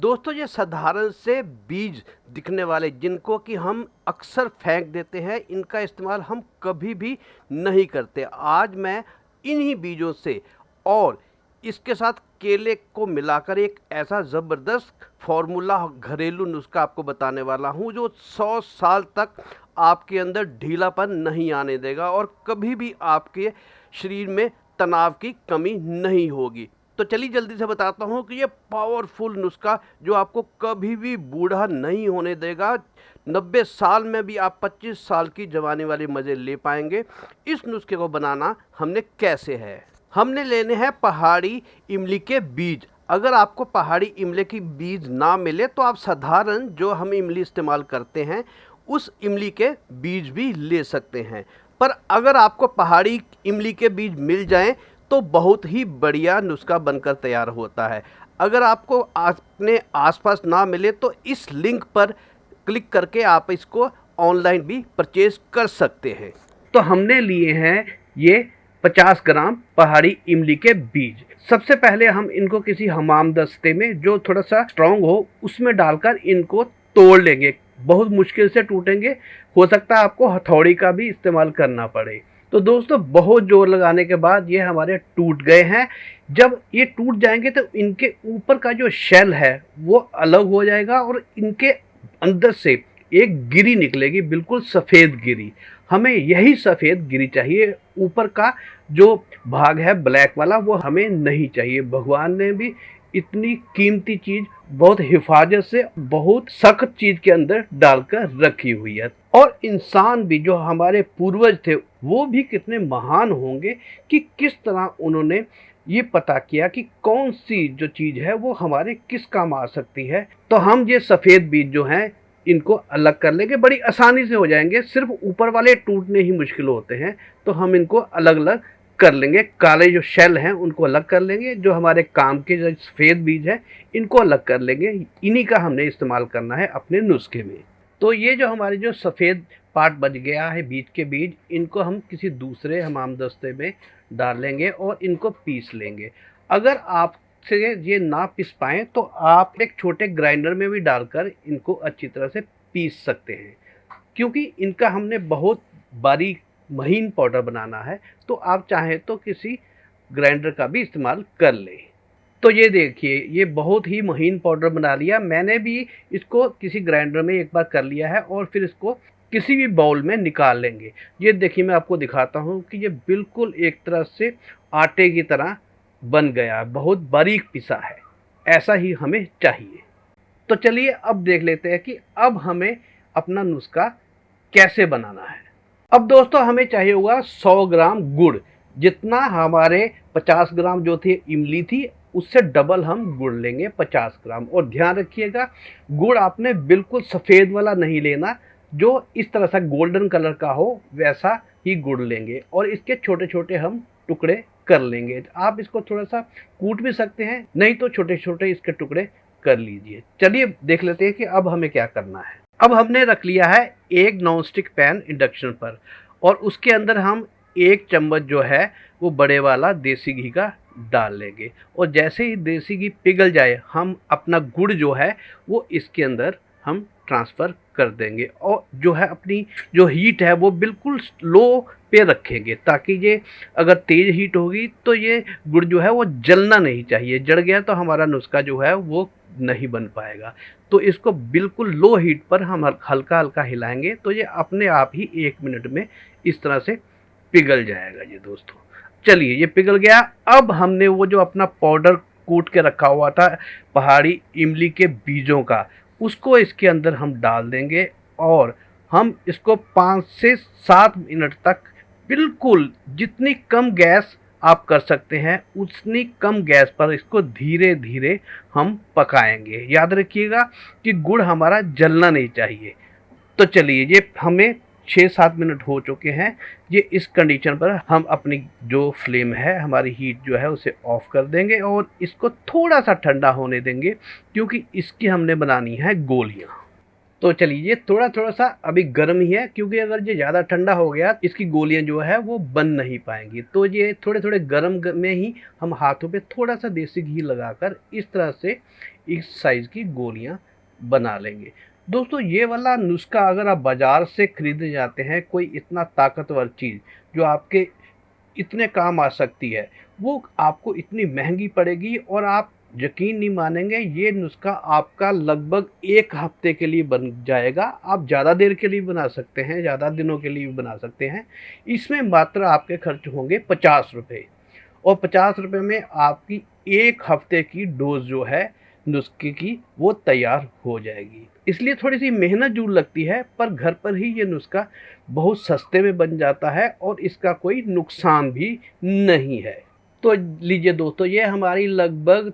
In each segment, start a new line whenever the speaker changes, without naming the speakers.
दोस्तों ये साधारण से बीज दिखने वाले जिनको कि हम अक्सर फेंक देते हैं, इनका इस्तेमाल हम कभी भी नहीं करते। आज मैं इन्हीं बीजों से और इसके साथ केले को मिलाकर एक ऐसा ज़बरदस्त फार्मूला घरेलू नुस्खा आपको बताने वाला हूँ जो 100 साल तक आपके अंदर ढीलापन नहीं आने देगा और कभी भी आपके शरीर में तनाव की कमी नहीं होगी। तो चलिए जल्दी से बताता हूँ कि ये पावरफुल नुस्खा जो आपको कभी भी बूढ़ा नहीं होने देगा, 90 साल में भी आप 25 साल की जवानी वाले मज़े ले पाएंगे। इस नुस्खे को बनाना हमने कैसे है, हमने लेने हैं पहाड़ी इमली के बीज। अगर आपको पहाड़ी इमली की बीज ना मिले तो आप साधारण जो हम इमली इस्तेमाल करते हैं उस इमली के बीज भी ले सकते हैं। पर अगर आपको पहाड़ी इमली के बीज मिल जाएं तो बहुत ही बढ़िया नुस्खा बनकर तैयार होता है। अगर आपको अपने आसपास ना मिले तो इस लिंक पर क्लिक करके आप इसको ऑनलाइन भी परचेज कर सकते हैं। तो हमने लिए हैं ये 50 ग्राम पहाड़ी इमली के बीज। सबसे पहले हम इनको किसी हमाम दस्ते में जो थोड़ा सा स्ट्रांग हो उसमें डालकर इनको तोड़ लेंगे। बहुत मुश्किल से टूटेंगे, हो सकता है आपको हथौड़ी का भी इस्तेमाल करना पड़े। तो दोस्तों बहुत जोर लगाने के बाद ये हमारे टूट गए हैं। जब ये टूट जाएंगे तो इनके ऊपर का जो शेल है वो अलग हो जाएगा और इनके अंदर से एक गिरी निकलेगी, बिल्कुल सफ़ेद गिरी। हमें यही सफ़ेद गिरी चाहिए, ऊपर का जो भाग है ब्लैक वाला वो हमें नहीं चाहिए। भगवान ने भी इतनी कीमती चीज़ बहुत हिफाजत से बहुत सख्त चीज़ के अंदर डालकर रखी हुई है। और इंसान भी जो हमारे पूर्वज थे वो भी कितने महान होंगे कि किस तरह उन्होंने ये पता किया कि कौन सी जो चीज़ है वो हमारे किस काम आ सकती है। तो हम ये सफ़ेद बीज जो हैं इनको अलग कर लेंगे, बड़ी आसानी से हो जाएंगे, सिर्फ ऊपर वाले टूटने ही मुश्किल होते हैं। तो हम इनको अलग अलग कर लेंगे, काले जो शेल हैं उनको अलग कर लेंगे, जो हमारे काम के जो सफ़ेद बीज हैं इनको अलग कर लेंगे। इन्हीं का हमने इस्तेमाल करना है अपने नुस्खे में। तो ये जो हमारे जो सफ़ेद पार्ट बच गया है बीज के बीज, इनको हम किसी दूसरे हमाम दस्ते में डाल लेंगे और इनको पीस लेंगे। अगर आप से ये ना पीस पाएँ तो आप एक छोटे ग्राइंडर में भी डालकर इनको अच्छी तरह से पीस सकते हैं, क्योंकि इनका हमने बहुत बारीक महीन पाउडर बनाना है। तो आप चाहें तो किसी ग्राइंडर का भी इस्तेमाल कर लें। तो ये देखिए ये बहुत ही महीन पाउडर बना लिया मैंने भी, इसको किसी ग्राइंडर में एक बार कर लिया है और फिर इसको किसी भी बाउल में निकाल लेंगे। ये देखिए मैं आपको दिखाता हूँ कि ये बिल्कुल एक तरह से आटे की तरह बन गया, बहुत बारीक पिसा है, ऐसा ही हमें चाहिए। तो चलिए अब देख लेते हैं कि अब हमें अपना नुस्खा कैसे बनाना है। अब दोस्तों हमें चाहिए होगा 100 ग्राम गुड़। जितना हमारे 50 ग्राम जो थी इमली थी उससे डबल हम गुड़ लेंगे 50 ग्राम। और ध्यान रखिएगा गुड़ आपने बिल्कुल सफ़ेद वाला नहीं लेना, जो इस तरह सा गोल्डन कलर का हो वैसा ही गुड़ लेंगे। और इसके छोटे छोटे हम टुकड़े कर लेंगे। आप इसको थोड़ा सा कूट भी सकते हैं, नहीं तो छोटे छोटे इसके टुकड़े कर लीजिए। चलिए देख लेते हैं कि अब हमें क्या करना है। अब हमने रख लिया है एक नॉन स्टिक पैन इंडक्शन पर और उसके अंदर हम 1 चम्मच जो है वो बड़े वाला देसी घी का डाल लेंगे। और जैसे ही देसी घी पिघल जाए हम अपना गुड़ जो है वो इसके अंदर हम ट्रांसफ़र कर देंगे। और जो है अपनी जो हीट है वो बिल्कुल लो पे रखेंगे, ताकि ये अगर तेज़ हीट होगी तो ये गुड़ जो है वो जलना नहीं चाहिए। जल गया तो हमारा नुस्खा जो है वो नहीं बन पाएगा। तो इसको बिल्कुल लो हीट पर हम हल्का हल्का हिलाएंगे तो ये अपने आप ही 1 मिनट में इस तरह से पिघल जाएगा। ये दोस्तों चलिए ये पिघल गया। अब हमने वो जो अपना पाउडर कूट के रखा हुआ था पहाड़ी इमली के बीजों का, उसको इसके अंदर हम डाल देंगे और हम इसको 5 से 7 मिनट तक बिल्कुल जितनी कम गैस आप कर सकते हैं उतनी कम गैस पर इसको धीरे धीरे हम पकाएंगे। याद रखिएगा कि गुड़ हमारा जलना नहीं चाहिए। तो चलिए ये हमें 6-7 मिनट हो चुके हैं। ये इस कंडीशन पर हम अपनी जो फ्लेम है हमारी हीट जो है उसे ऑफ कर देंगे और इसको थोड़ा सा ठंडा होने देंगे, क्योंकि इसकी हमने बनानी है गोलियाँ। तो चलिए ये थोड़ा थोड़ा सा अभी गर्म ही है, क्योंकि अगर ये ज़्यादा ठंडा हो गया इसकी गोलियां जो है वो बन नहीं पाएंगी। तो ये थोड़े थोड़े गर्म में ही हम हाथों पे थोड़ा सा देसी घी लगाकर इस तरह से इस साइज़ की गोलियां बना लेंगे। दोस्तों ये वाला नुस्खा अगर आप बाज़ार से खरीदने जाते हैं, कोई इतना ताकतवर चीज़ जो आपके इतने काम आ सकती है, वो आपको इतनी महंगी पड़ेगी और आप यकीन नहीं मानेंगे, ये नुस्खा आपका लगभग 1 हफ्ते के लिए बन जाएगा। आप ज़्यादा देर के लिए बना सकते हैं, ज़्यादा दिनों के लिए भी बना सकते हैं। इसमें मात्र आपके खर्च होंगे 50 रुपये, और 50 रुपये में आपकी 1 हफ्ते की डोज़ जो है नुस्खे की वो तैयार हो जाएगी। इसलिए थोड़ी-सी मेहनत ज़रूर लगती है, पर घर पर ही ये नुस्खा बहुत सस्ते में बन जाता है और इसका कोई नुकसान भी नहीं है। तो लीजिए दोस्तों, ये हमारी लगभग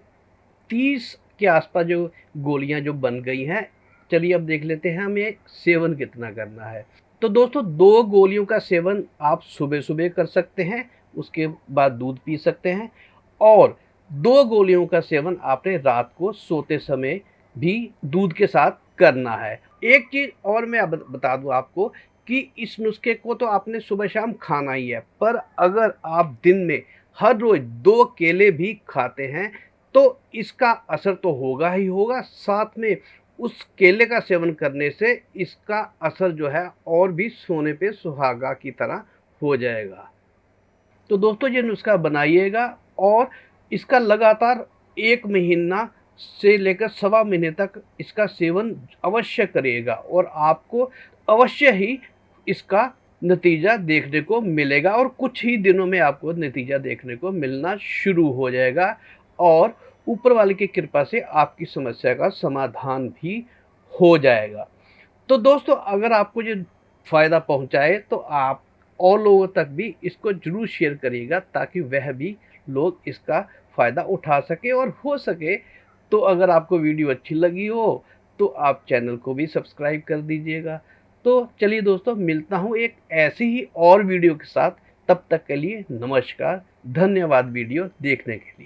30 के आसपास जो गोलियां जो बन गई हैं। चलिए अब देख लेते हैं हमें सेवन कितना करना है। तो दोस्तों 2 गोलियों का सेवन आप सुबह सुबह कर सकते हैं, उसके बाद दूध पी सकते हैं, और 2 गोलियों का सेवन आपने रात को सोते समय भी दूध के साथ करना है। एक चीज़ और मैं अब बता दूं आपको कि इस नुस्खे को तो आपने सुबह शाम खाना ही है, पर अगर आप दिन में हर रोज 2 केले भी खाते हैं तो इसका असर तो होगा ही होगा, साथ में उस केले का सेवन करने से इसका असर जो है और भी सोने पे सुहागा की तरह हो जाएगा। तो दोस्तों ये नुस्खा बनाइएगा और इसका लगातार 1 महीना से लेकर सवा महीने तक इसका सेवन अवश्य करिएगा, और आपको अवश्य ही इसका नतीजा देखने को मिलेगा, और कुछ ही दिनों में आपको नतीजा देखने को मिलना शुरू हो जाएगा, और ऊपर वाले की कृपा से आपकी समस्या का समाधान भी हो जाएगा। तो दोस्तों अगर आपको ये फ़ायदा पहुँचाए तो आप और लोगों तक भी इसको ज़रूर शेयर करिएगा, ताकि वह भी लोग इसका फ़ायदा उठा सकें, और हो सके तो अगर आपको वीडियो अच्छी लगी हो तो आप चैनल को भी सब्सक्राइब कर दीजिएगा। तो चलिए दोस्तों, मिलता हूँ एक ऐसी ही और वीडियो के साथ। तब तक के लिए नमस्कार, धन्यवाद वीडियो देखने के लिए।